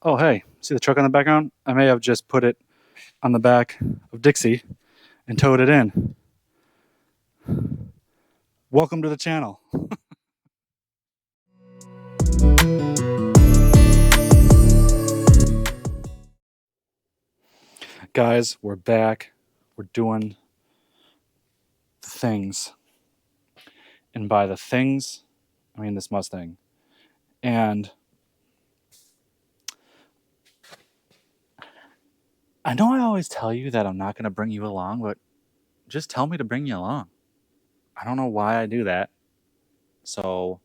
Oh, hey, see the truck on the background? I may have just put it on the back of Dixie and towed it in. Welcome to the channel. Guys, we're back. We're doing the things. And by the things, I mean this Mustang. And I know I always tell you that I'm not going to bring you along, but just tell me to bring you along. I don't know why I do that. So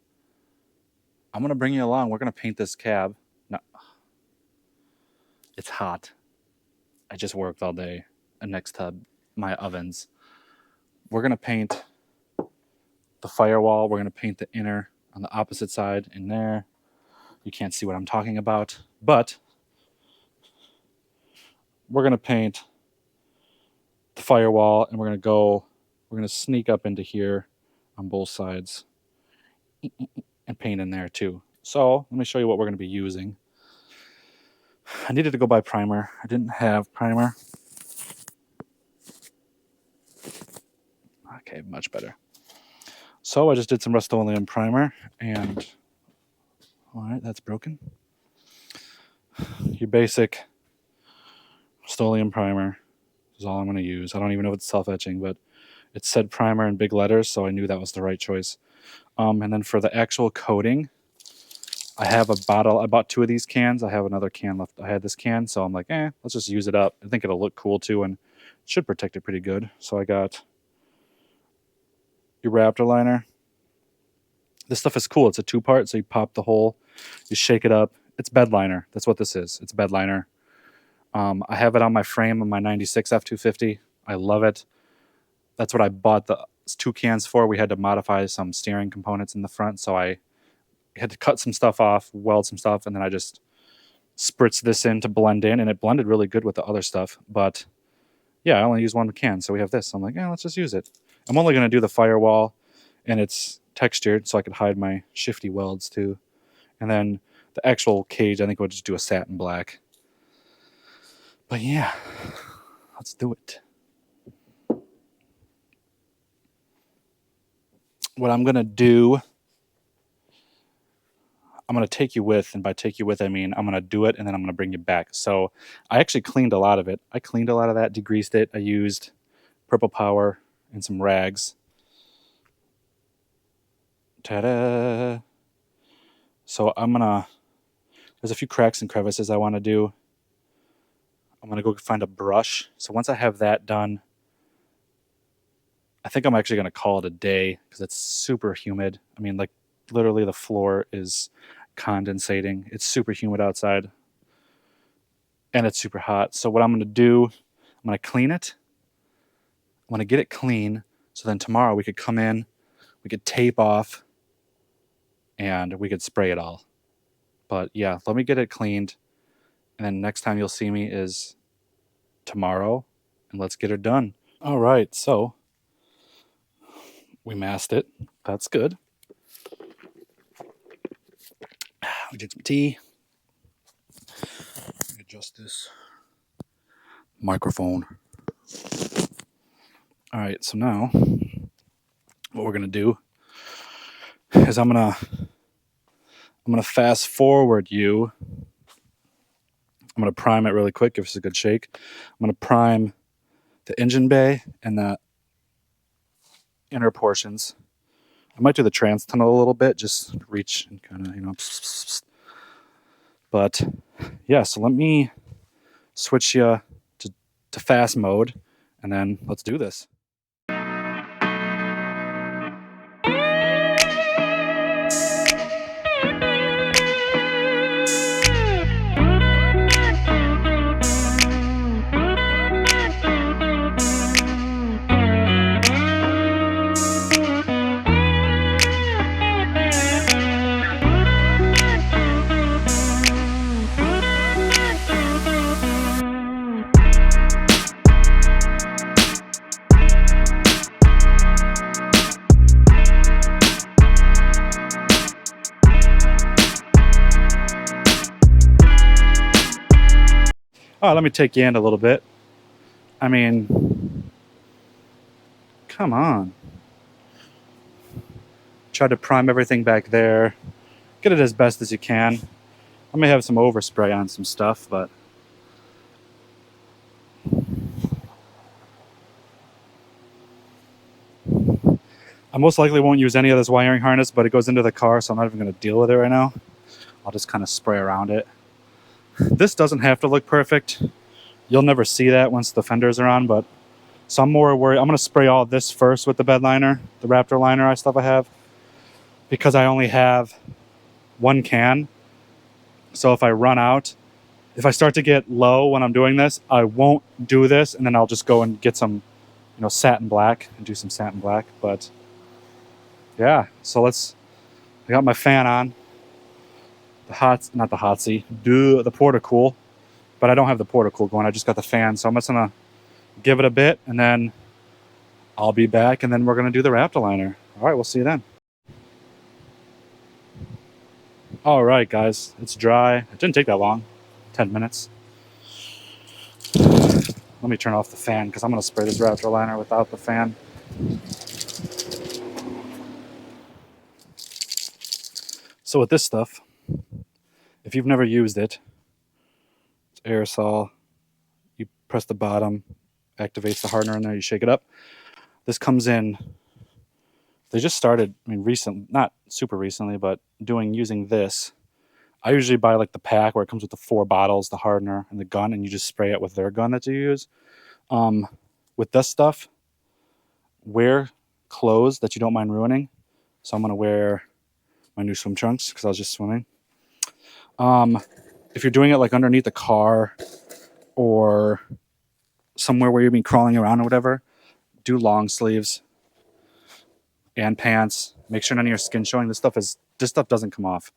I'm going to bring you along. We're going to paint this cab. No, it's hot. I just worked all day next to my ovens. We're going to paint the firewall. We're going to paint the inner on the opposite side in there. You can't see what I'm talking about, but we're going to paint the firewall, and we're going to sneak up into here on both sides and paint in there too. So let me show you what we're going to be using. I needed to go buy primer. I didn't have primer. Okay, much better. So I just did some Rust-Oleum primer, and all right, that's broken. Your basic Rust-Oleum primer is all I'm going to use. I don't even know if it's self-etching, but it said primer in big letters, so I knew that was the right choice. And then for the actual coating, I have a bottle. I bought 2 of these cans. I have another can left. I had this can, so I'm like, let's just use it up. I think it'll look cool too, and it should protect it pretty good. So I got your Raptor liner. This stuff is cool. It's a 2-part, so you pop the hole, you shake it up. It's bed liner. That's what this is. It's bed liner. I have it on my frame of my 96 F250. I love it. That's what I bought the 2 cans for. We had to modify some steering components in the front, so I had to cut some stuff off, weld some stuff, and then I just spritzed this in to blend in, and it blended really good with the other stuff. But yeah, I only use 1 can, so we have this. So I'm like, let's just use it. I'm only going to do the firewall, and it's textured, so I could hide my shifty welds too. And then the actual cage, I think we'll just do a satin black. But yeah, let's do it. What I'm going to do, I'm going to take you with, and by take you with, I mean I'm going to do it, and then I'm going to bring you back. So I actually cleaned a lot of it. I cleaned a lot of that, degreased it. I used Purple Power and some rags. Ta-da! So there's a few cracks and crevices I want to do. I'm going to go find a brush. So once I have that done, I think I'm actually going to call it a day because it's super humid. I mean, like literally the floor is condensating. It's super humid outside and it's super hot. So what I'm going to do, I'm going to clean it. I'm going to get it clean. So then tomorrow we could come in, we could tape off, and we could spray it all. But yeah, let me get it cleaned. And then next time you'll see me is tomorrow, and let's get it done. All right, so we masked it. That's good. We did some tea. Adjust this microphone. All right, so now what we're gonna do is I'm gonna fast forward you. I'm going to prime it really quick, give us a good shake. I'm going to prime the engine bay and the inner portions. I might do the trans tunnel a little bit, just reach and kind of, But yeah, so let me switch you to fast mode, and then let's do this. Oh, let me take you in a little bit. I mean, come on. Try to prime everything back there. Get it as best as you can. I may have some overspray on some stuff, but I most likely won't use any of this wiring harness, but it goes into the car, so I'm not even going to deal with it right now. I'll just kind of spray around it. This doesn't have to look perfect. You'll never see that once the fenders are on, but so I'm more worried. I'm going to spray all this first with the bed liner, the Raptor liner stuff I have, because I only have one can. So if I run out, if I start to get low when I'm doing this, I won't do this, and then I'll just go and get some, satin black and do some satin black. But yeah, so I got my fan on. Not the hot seat, the Porta-Cool, but I don't have the Porta-Cool going. I just got the fan, so I'm just gonna give it a bit, and then I'll be back, and then we're gonna do the Raptor liner. All right, we'll see you then. All right, guys, it's dry. It didn't take that long, 10 minutes. Let me turn off the fan because I'm gonna spray this Raptor liner without the fan. So with this stuff, if you've never used it, it's aerosol. You press the bottom, activates the hardener in there, you shake it up. This comes in, they just started, not super recently, but using this. I usually buy like the pack where it comes with the 4 bottles, the hardener, and the gun, and you just spray it with their gun that you use. With this stuff, wear clothes that you don't mind ruining. So I'm going to wear my new swim trunks because I was just swimming. If you're doing it like underneath the car or somewhere where you've been crawling around or whatever, do long sleeves and pants. Make sure none of your skin's showing. This stuff doesn't come off.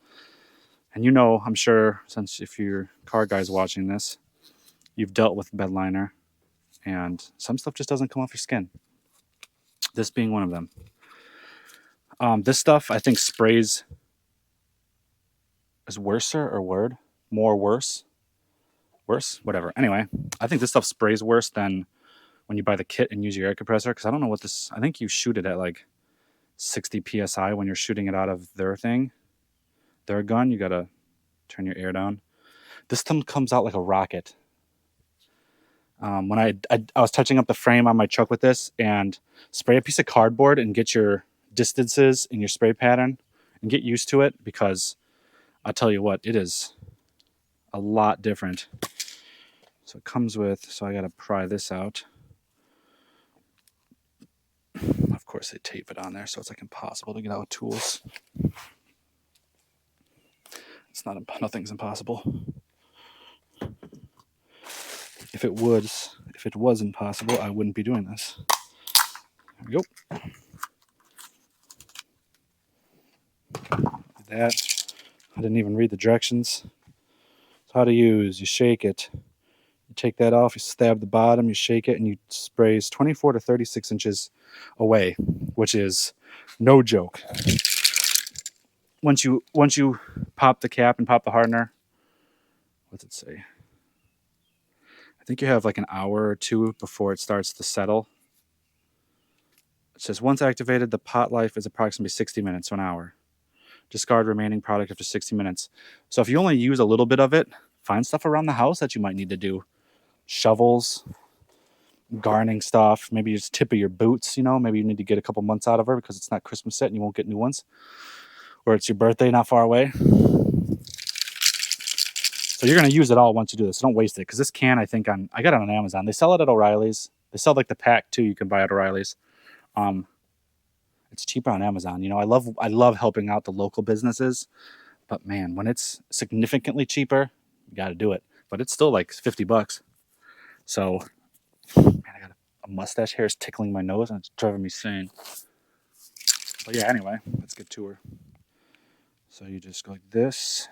And I'm sure, since if your car guy's watching this, you've dealt with bed liner, and some stuff just doesn't come off your skin. This being one of them. This stuff, I think, sprays is worser or word? More worse? Worse? Whatever. Anyway, I think this stuff sprays worse than when you buy the kit and use your air compressor, because I don't know what this... I think you shoot it at like 60 PSI when you're shooting it out of their thing. Their gun, you got to turn your air down. This thing comes out like a rocket. When I was touching up the frame on my truck with this, and spray a piece of cardboard and get your distances in your spray pattern and get used to it, because I'll tell you what, it is a lot different. So it comes with, so I got to pry this out. Of course they tape it on there, so it's like impossible to get out with tools. Nothing's impossible. If it was impossible, I wouldn't be doing this. There we go. That. I didn't even read the directions. So how to use, you shake it. You take that off, you stab the bottom, you shake it, and you sprays 24 to 36 inches away, which is no joke. Once you pop the cap and pop the hardener, what's it say? I think you have like an hour or two before it starts to settle. It says, once activated, the pot life is approximately 60 minutes to an hour. Discard remaining product after 60 minutes. So if you only use a little bit of it, find stuff around the house that you might need to do. Shovels, gardening stuff, maybe just tip of your boots, maybe you need to get a couple months out of her because it's not Christmas set and you won't get new ones. Or it's your birthday not far away. So you're going to use it all once you do this. So don't waste it, because this can, I got it on Amazon. They sell it at O'Reilly's. They sell like the pack too. You can buy at O'Reilly's. It's cheaper on Amazon. I love helping out the local businesses, but man, when it's significantly cheaper, you got to do it. But it's still like $50. So, man, I got a mustache hair is tickling my nose and it's driving me insane. But yeah, anyway, let's get to her. So you just go like this.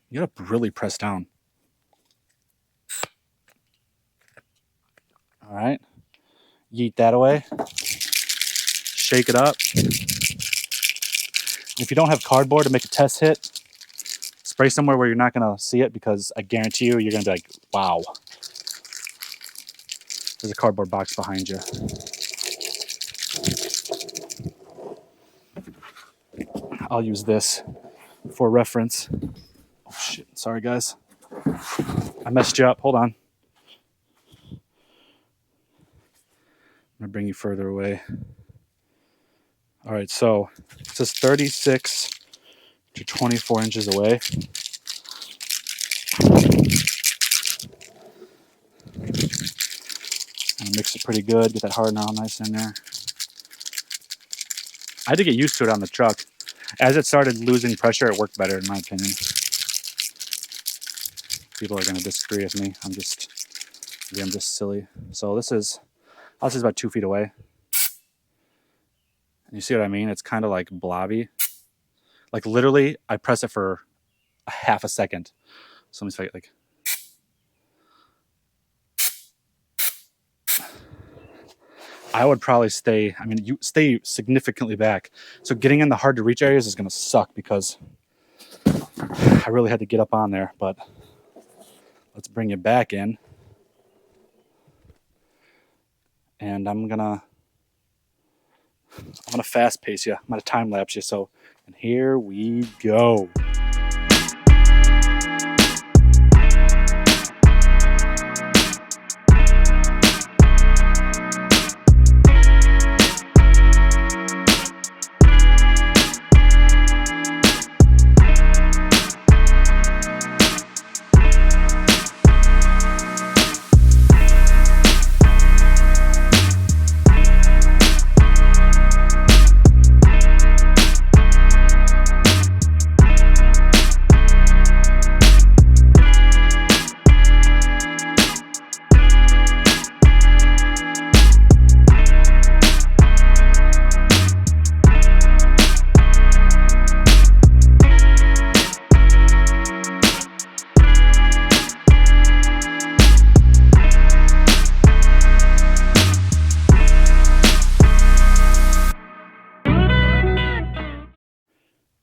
You gotta really press down. All right. Yeet that away. Shake it up. If you don't have cardboard to make a test hit, Spray somewhere where you're not gonna see it, because I guarantee you, you're gonna be like, wow. There's a cardboard box behind you. I'll use this for reference. Oh shit, sorry guys. I messed you up, hold on. I'm gonna bring you further away. All right, so it says 36 to 24 inches away. And mix it pretty good, get that hardener all nice in there. I had to get used to it on the truck. As it started losing pressure, it worked better in my opinion. People are gonna disagree with me. I'm just silly. So this is about 2 feet away. And you see what I mean? It's kind of like blobby. Like literally, I press it for a half a second. So let me say like. I would probably stay, I mean, you stay significantly back. So getting in the hard to reach areas is going to suck, because I really had to get up on there, but let's bring it back in. And I'm going to fast pace you. I'm going to time lapse you. So, and here we go.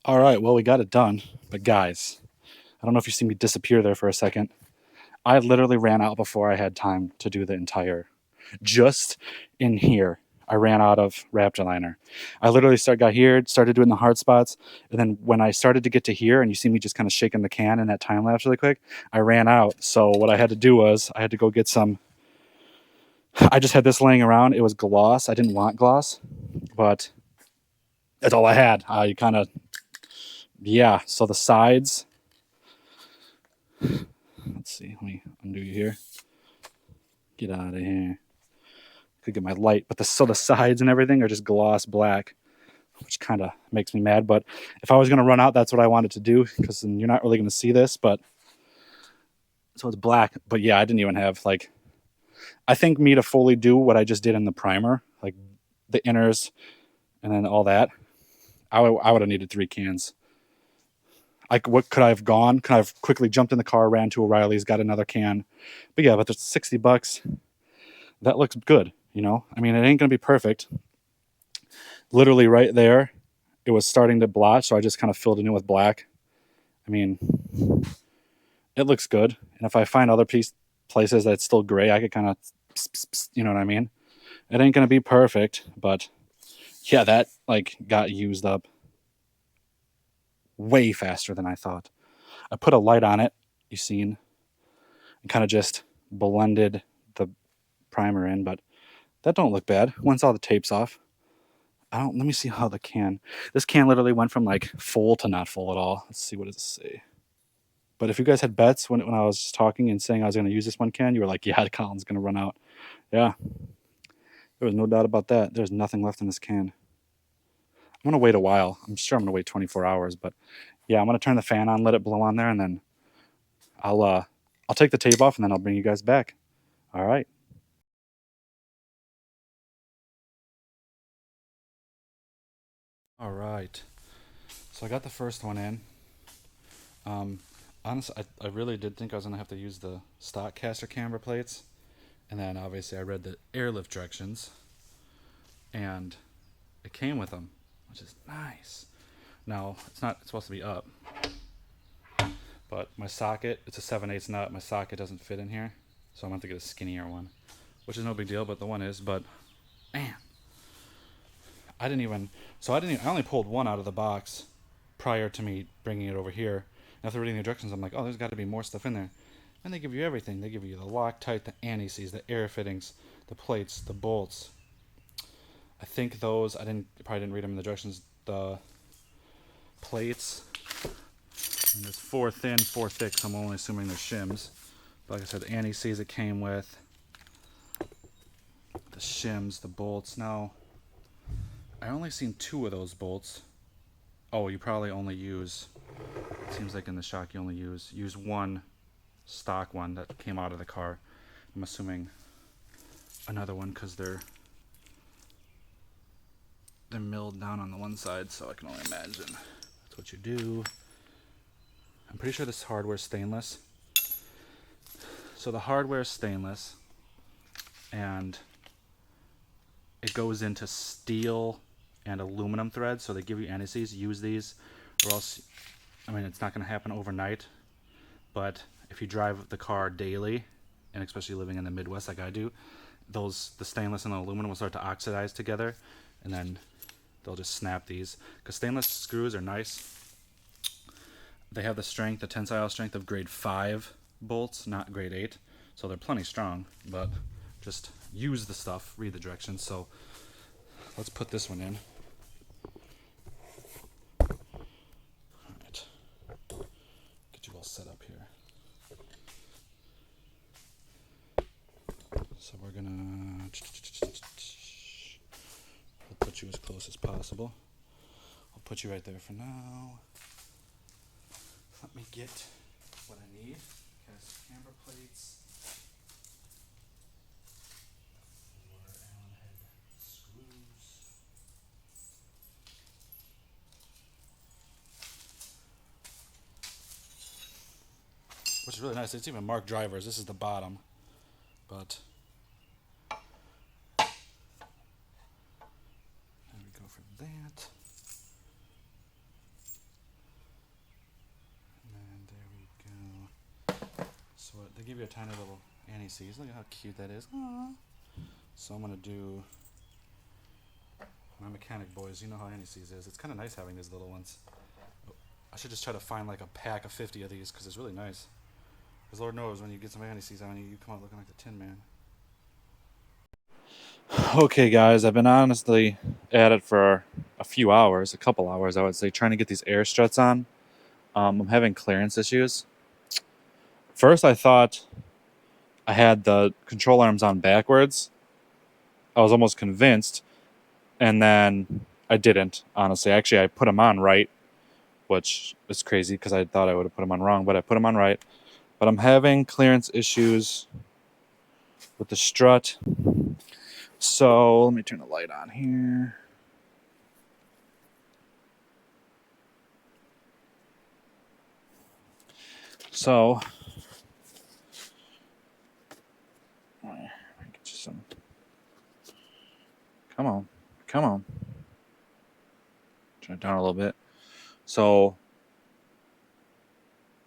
All right, well, we got it done. But guys, I don't know if you see me disappear there for a second. I literally ran out before I had time to do the entire. Just in here, I ran out of Raptor liner. I literally got here, started doing the hard spots, and then when I started to get to here, and you see me just kind of shaking the can in that time lapse really quick, I ran out. So what I had to do was I had to go get some. I just had this laying around. It was gloss. I didn't want gloss, but that's all I had. I kind of, yeah. So the sides. Let's see. Let me undo you here. Get out of here. Could get my light, but the sides and everything are just gloss black, which kind of makes me mad. But if I was going to run out, that's what I wanted to do, because then you're not really going to see this. But so it's black. But yeah, I didn't even have like. I think me to fully do what I just did in the primer, like the inners and then all that, I would have needed 3 cans. What could I have gone? Could I have quickly jumped in the car, ran to O'Reilly's, got another can? But yeah, but there's $60. That looks good, you know? I mean, it ain't going to be perfect. Literally right there, it was starting to blotch, so I just kind of filled it in with black. I mean, it looks good. And if I find other places that's still gray, I could kind of, you know what I mean? It ain't going to be perfect, but yeah, that like got used up way faster than I thought. I put a light on it, you seen, and kind of just blended the primer in, but that don't look bad once all the tape's off. Let me see how this can literally went from like full to not full at all. Let's see, what does it say? But if you guys had bets when I was talking and saying I was going to use this one can, you were like, yeah, Colin's going to run out. Yeah, there was no doubt about that. There's nothing left in this can. I'm going to wait a while. I'm sure I'm going to wait 24 hours, but yeah, I'm going to turn the fan on, let it blow on there, and then I'll take the tape off, and then I'll bring you guys back. All right. All right. So I got the first one in. Honestly, I really did think I was going to have to use the stock caster camber plates. And then obviously I read the airlift directions. And it came with them, which is nice. Now, it's not supposed to be up. But my socket, it's a 7/8 nut. My socket doesn't fit in here, so I'm going to get a skinnier one, which is no big deal, but the one is. But man, I only pulled one out of the box prior to me bringing it over here. And after reading the directions, I'm like, oh, there's got to be more stuff in there. And they give you everything. They give you the Loctite, the anti-seize, the air fittings, the plates, the bolts. I think those, probably didn't read them in the directions. The plates, and there's 4 thin, 4 thick, so I'm only assuming they're shims. But like I said, the anti-seize it came with, the shims, the bolts. Now, I only seen 2 of those bolts. Oh, you probably only use, it seems like in the shock you only use one stock one that came out of the car. I'm assuming another one because they're milled down on the one side, so I can only imagine that's what you do. I'm pretty sure this hardware is stainless. So the hardware is stainless, and it goes into steel and aluminum threads, so they give you anti-seize. Use these, or else, I mean, it's not going to happen overnight, but if you drive the car daily, and especially living in the Midwest like I do, the stainless and the aluminum will start to oxidize together, and then they'll just snap these. Because stainless screws are nice. They have the tensile strength of grade 5 bolts, not grade 8. So they're plenty strong, but just use the stuff, read the directions. So let's put this one in. Alright. Get you all set up here. So we're gonna put you as close as possible. I'll put you right there for now. Let me get what I need. Cast camber plates. 4 Allen head screws. Which is really nice. It's even marked drivers. This is the bottom. But there we go for that. And there we go. So they give you a tiny little anti-seize. Look at how cute that is. Aww. So I'm gonna do my mechanic boys. You know how anti-seize is. It's kind of nice having these little ones. I should just try to find like a pack of 50 of these because it's really nice. Because Lord knows when you get some anti-seize on you, you come out looking like the Tin Man. Okay, guys, I've been honestly at it for a few hours, a couple hours, I would say, trying to get these air struts on. I'm having clearance issues. First, I thought I had the control arms on backwards. I was almost convinced, and then I didn't, honestly. Actually, I put them on right, which is crazy because I thought I would have put them on wrong, but I put them on right. But I'm having clearance issues with the strut. So let me turn the light on here. So get you some. Come on. Turn it down a little bit. So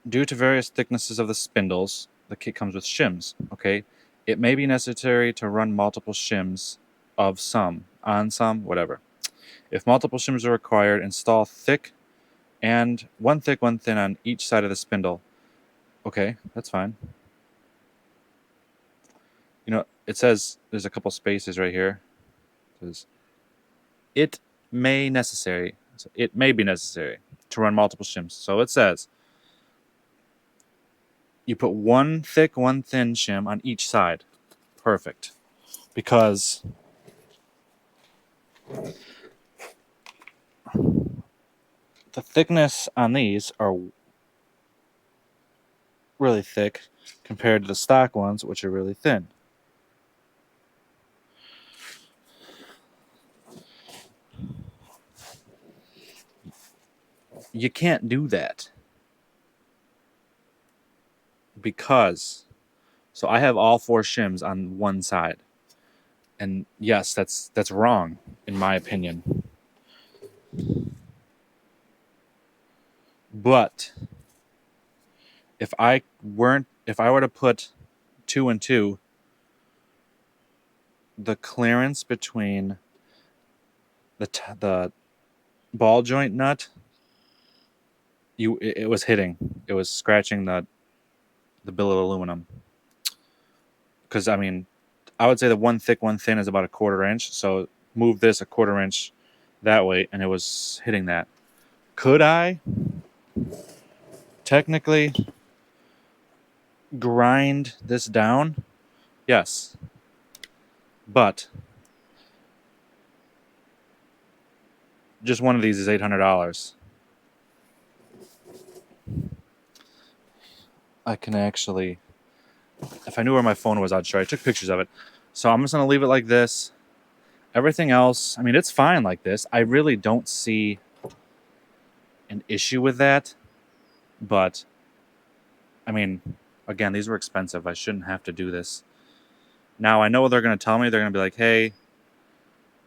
due to various thicknesses of the spindles, the kit comes with shims, okay? It may be necessary to run multiple shims of some, on some, whatever. If multiple shims are required, install one thick, one thin on each side of the spindle. Okay, that's fine. You know, it says there's a couple spaces right here. It says, it may be necessary to run multiple shims. So it says you put one thick, one thin shim on each side. Perfect. Because the thickness on these are really thick compared to the stock ones, which are really thin. You can't do that. Because, so I have all 4 shims on one side. And yes, that's wrong, in my opinion. But if I were to put 2 and 2, the clearance between the ball joint nut, it was hitting. It was scratching the billet aluminum. Because I mean, I would say the one thick, one thin is about a 1/4 inch. So move this a 1/4 inch that way, and it was hitting that. Could I technically grind this down? Yes. But just one of these is $800. I can actually, if I knew where my phone was, I'd show you. I took pictures of it. So I'm just going to leave it like this. Everything else, I mean, it's fine like this. I really don't see an issue with that. But, I mean, again, these were expensive. I shouldn't have to do this. Now, I know what they're going to tell me. They're going to be like, hey,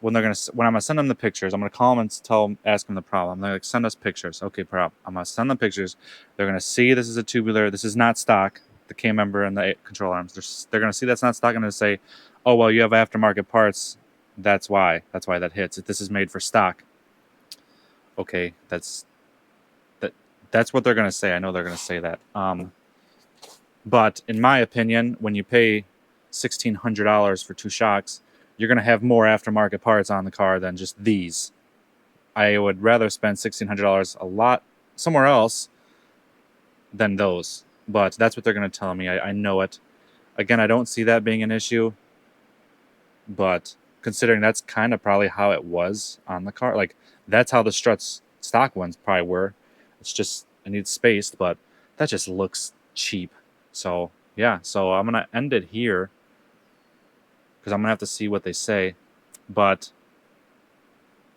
when I'm going to send them the pictures, I'm going to call them and ask them the problem. They're like, send us pictures. Okay, problem. I'm going to send them pictures. They're going to see this is a tubular. This is not stock. The K member and the control arms. They're going to see that's not stock and they're going to say, oh, well, you have aftermarket parts. That's why that hits. If this is made for stock. Okay, that's what they're going to say. I know they're going to say that. But in my opinion, when you pay $1,600 for 2 shocks, you're going to have more aftermarket parts on the car than just these. I would rather spend $1,600 a lot somewhere else than those. But that's what they're going to tell me. I know it. Again, I don't see that being an issue. But considering that's kind of probably how it was on the car. Like, that's how the struts, stock ones, probably were. It's just, it needs spaced, but that just looks cheap. So, yeah. So I'm going to end it here because I'm going to have to see what they say. But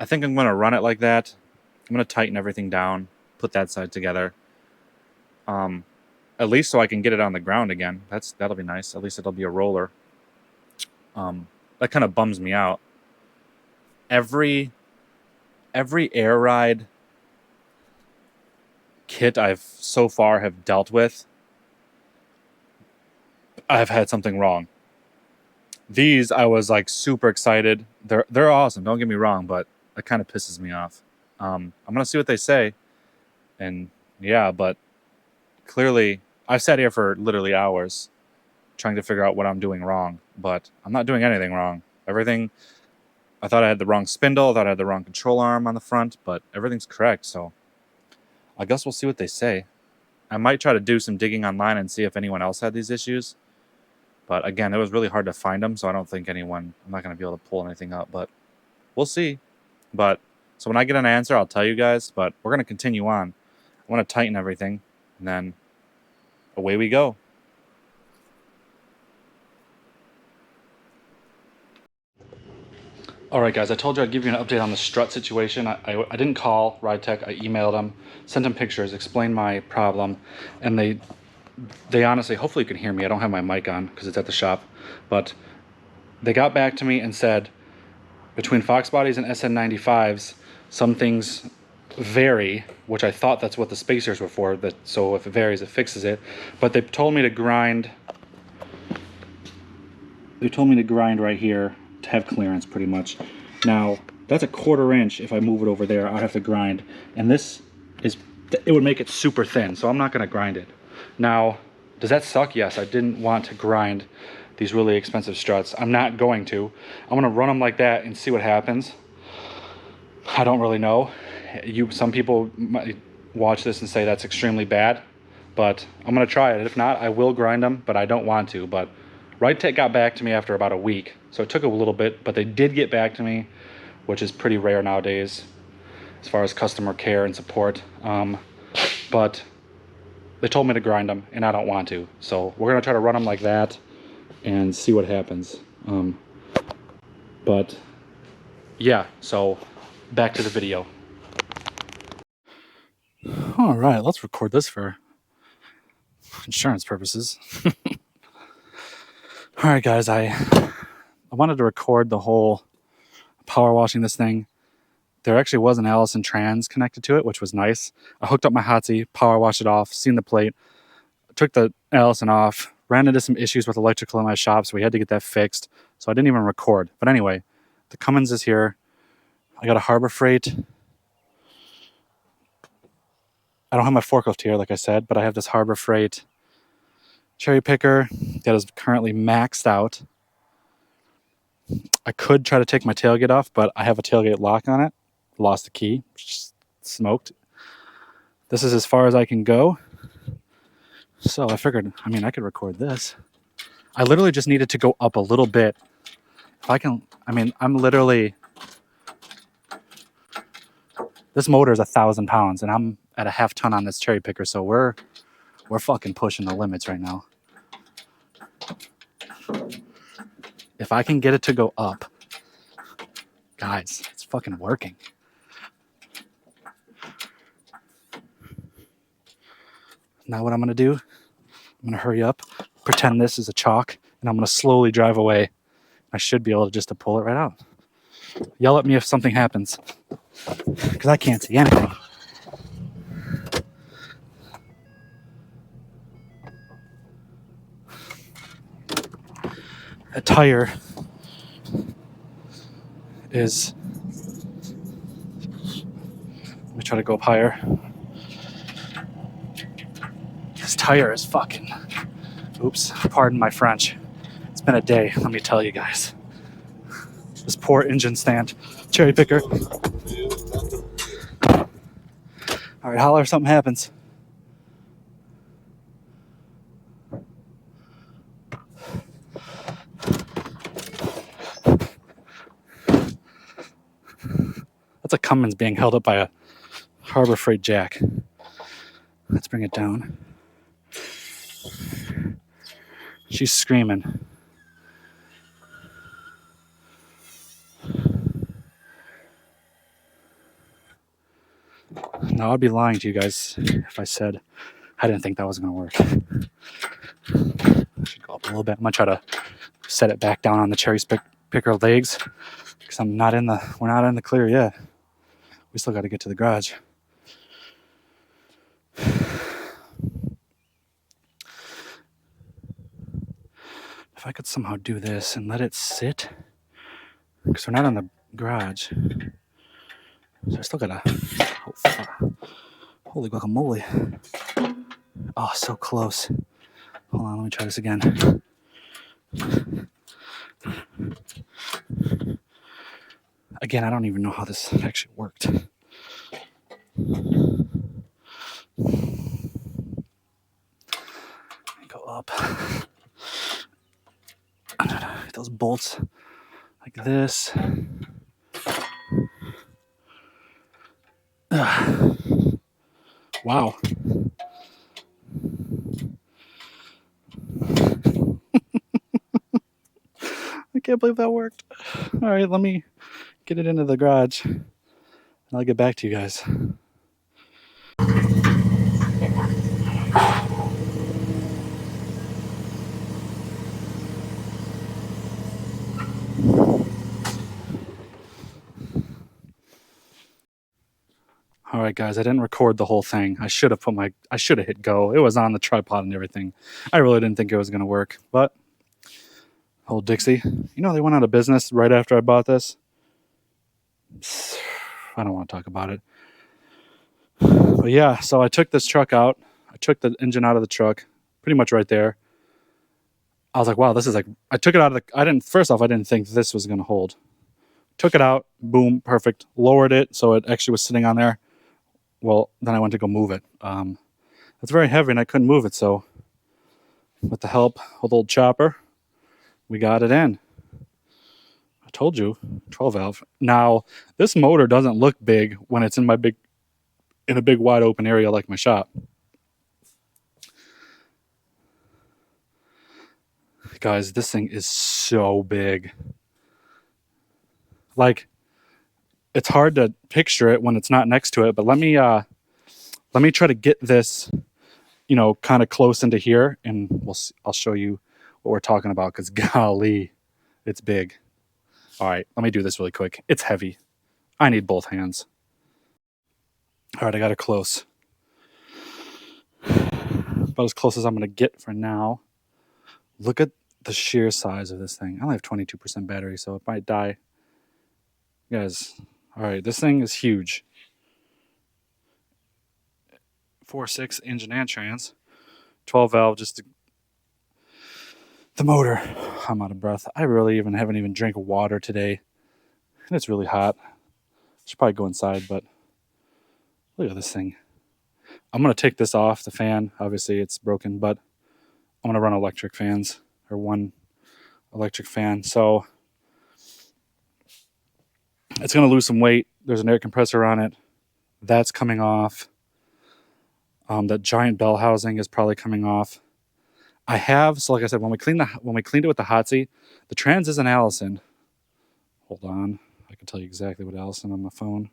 I think I'm going to run it like that. I'm going to tighten everything down, put that side together. At least so I can get it on the ground again. That'll be nice. At least it'll be a roller. That kind of bums me out. Every air ride kit I've so far have dealt with, I've had something wrong. These, I was like super excited. They're awesome. Don't get me wrong, but it kind of pisses me off. I'm gonna see what they say, and yeah, but clearly I've sat here for literally hours trying to figure out what I'm doing wrong, but I'm not doing anything wrong. Everything, I thought I had the wrong spindle, I thought I had the wrong control arm on the front, but everything's correct, so I guess we'll see what they say. I might try to do some digging online and see if anyone else had these issues. But again, it was really hard to find them, so I don't think I'm not going to be able to pull anything up, but we'll see. But, so when I get an answer, I'll tell you guys, but we're going to continue on. I want to tighten everything, and then away we go. All right, guys, I told you I'd give you an update on the strut situation. I didn't call RideTech. I emailed them, sent them pictures, explained my problem, and they honestly, hopefully you can hear me. I don't have my mic on because it's at the shop, but they got back to me and said between Fox bodies and SN95s, some things vary, which I thought that's what the spacers were for, so if it varies, it fixes it. But they told me to grind right here to have clearance pretty much. Now, that's a 1/4 inch. If I move it over there, I'd have to grind. And it would make it super thin, so I'm not gonna grind it. Now, does that suck? Yes, I didn't want to grind these really expensive struts. I'm not going to. I'm gonna run them like that and see what happens. I don't really know. Some people might watch this and say that's extremely bad, but I'm gonna try it. If not, I will grind them, but I don't want to. But RideTech got back to me after about a week, so it took a little bit, but they did get back to me, which is pretty rare nowadays as far as customer care and support. But they told me to grind them, and I don't want to. So we're gonna try to run them like that and see what happens. But yeah, so back to the video. All right, let's record this for insurance purposes. All right, guys, I wanted to record the whole power washing this thing. There actually was an Allison trans connected to it, which was nice. I hooked up my Hotsy, power washed it off, seen the plate, took the Allison off, ran into some issues with electrical in my shop, so we had to get that fixed. So I didn't even record. But anyway, the Cummins is here. I got a Harbor Freight. I don't have my forklift here, like I said, but I have this Harbor Freight cherry picker that is currently maxed out. I could try to take my tailgate off, but I have a tailgate lock on it. Lost the key. Just smoked. This is as far as I can go. So I figured, I mean, I could record this. I literally just needed to go up a little bit. If I can, I mean, I'm literally, this motor is 1,000 pounds and I'm at a half ton on this cherry picker. So we're fucking pushing the limits right now. If I can get it to go up, guys, it's fucking working. Now what I'm going to do, I'm going to hurry up, pretend this is a chalk, and I'm going to slowly drive away. I should be able to just to pull it right out. Yell at me if something happens, because I can't see anything. A tire is, let me try to go up higher. This tire is fucking, oops, pardon my French. It's been a day, let me tell you guys. This poor engine stand, cherry picker. All right, holler if something happens. That's a Cummins being held up by a Harbor Freight jack. Let's bring it down. She's screaming. Now, I'd be lying to you guys if I said I didn't think that was going to work. I should go up a little bit. I'm going to try to set it back down on the cherry picker legs because we're not in the clear yet. We still got to get to the garage. If I could somehow do this and let it sit, because we're not in the garage. So I still got to, holy guacamole. Oh, so close. Hold on, let me try this again. Again, I don't even know how this actually worked. Go up. Those bolts like this. Wow. I can't believe that worked. All right, let me get it into the garage and I'll get back to you guys. All right, guys, I didn't record the whole thing. I should have hit go. It was on the tripod and everything. I really didn't think it was going to work, but old Dixie, you know, they went out of business right after I bought this. I don't want to talk about it. But yeah, so I took this truck out. I took the engine out of the truck, pretty much right there. I was like, wow, this is like, I took it out of first off, I didn't think this was going to hold. Took it out, boom, perfect. Lowered it, so it actually was sitting on there. Well, then I went to go move it. It's very heavy and I couldn't move it, so with the help of the old chopper, we got it in. I told you, 12 valve. Now, this motor doesn't look big when it's in a big wide open area like my shop. Guys, this thing is so big. Like, it's hard to picture it when it's not next to it, but let me try to get this, you know, kind of close into here, and I'll show you what we're talking about, because golly, it's big. All right, let me do this really quick. It's heavy. I need both hands. All right, I got it close. about as close as I'm going to get for now. Look at the sheer size of this thing. I only have 22% battery, so it might die. Guys, all right, this thing is huge. 4.6 engine and trans. 12 valve, just the motor. I'm out of breath. I really haven't even drank water today. And it's really hot. Should probably go inside, but look at this thing. I'm going to take this off, the fan. Obviously, it's broken, but I'm going to run electric fans, or one electric fan. So it's going to lose some weight. There's an air compressor on it. That's coming off. That giant bell housing is probably coming off. I have, so like I said, when we cleaned it with the hot seat, the trans is an Allison. Hold on. I can tell you exactly what Allison on my phone.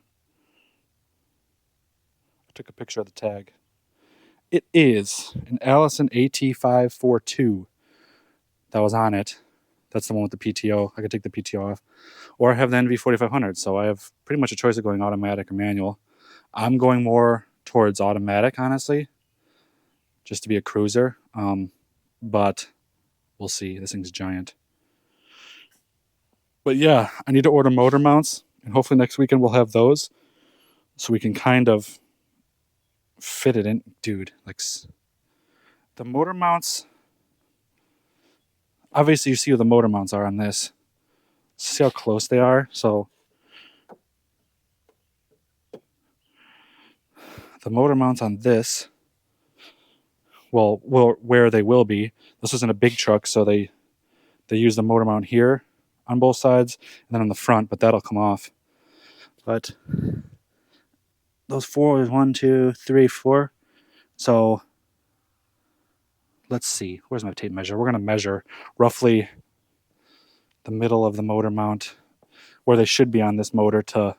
I took a picture of the tag. It is an Allison AT542 that was on it. That's the one with the PTO. I could take the PTO off. Or I have the NV4500. So I have pretty much a choice of going automatic or manual. I'm going more towards automatic, honestly, just to be a cruiser. But we'll see. This thing's giant. But yeah, I need to order motor mounts, and hopefully next weekend we'll have those, so we can kind of fit it in. Dude, like the motor mounts, obviously you see where the motor mounts are on this. See how close they are? So the motor mounts on this, well, where they will be. This isn't a big truck, so they use the motor mount here on both sides and then on the front, but that'll come off. But those four is 1, 2, 3, 4. So let's see. Where's my tape measure? We're going to measure roughly the middle of the motor mount, where they should be on this motor, to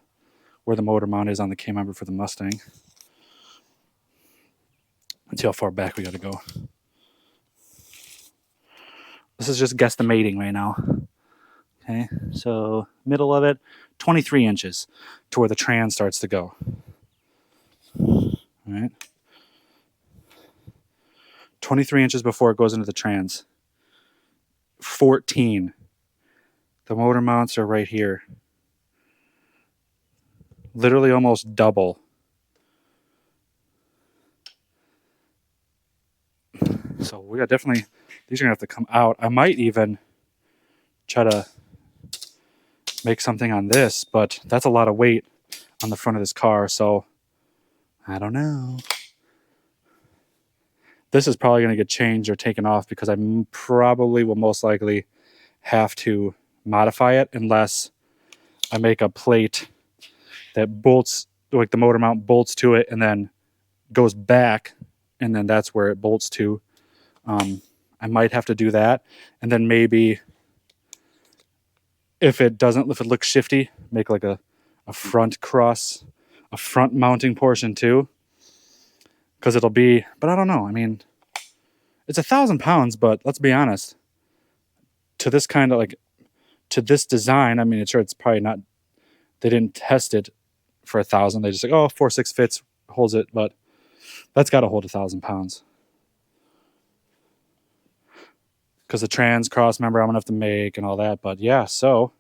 where the motor mount is on the K-member for the Mustang. Let's see how far back we got to go. This is just guesstimating right now. Okay, so middle of it, 23 inches to where the trans starts to go. All right. 23 inches before it goes into the trans. 14. The motor mounts are right here. Literally almost double. So we got definitely, these are going to have to come out. I might even try to make something on this, but that's a lot of weight on the front of this car, so I don't know. This is probably going to get changed or taken off because I probably will most likely have to modify it unless I make a plate that bolts, like the motor mount bolts to it and then goes back, and then that's where it bolts to. I might have to do that, and then maybe if it looks shifty, make like a front cross, a front mounting portion too, because it'll be, but I don't know. I mean, it's 1,000 pounds, but let's be honest, to this kind of like, to this design, I mean, it's probably not, they didn't test it for 1,000. They just like, oh, 4.6 fits, holds it, but that's got to hold 1,000 pounds. Because the trans cross member I'm going to have to make and all that. But yeah, so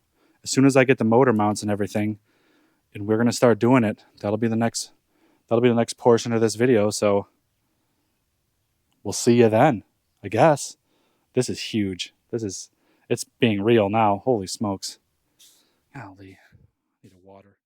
as soon as I get the motor mounts and everything, and we're going to start doing it, that'll be the next portion of this video. So we'll see you then, I guess. This is huge. It's being real now. Holy smokes. Golly, I need a water.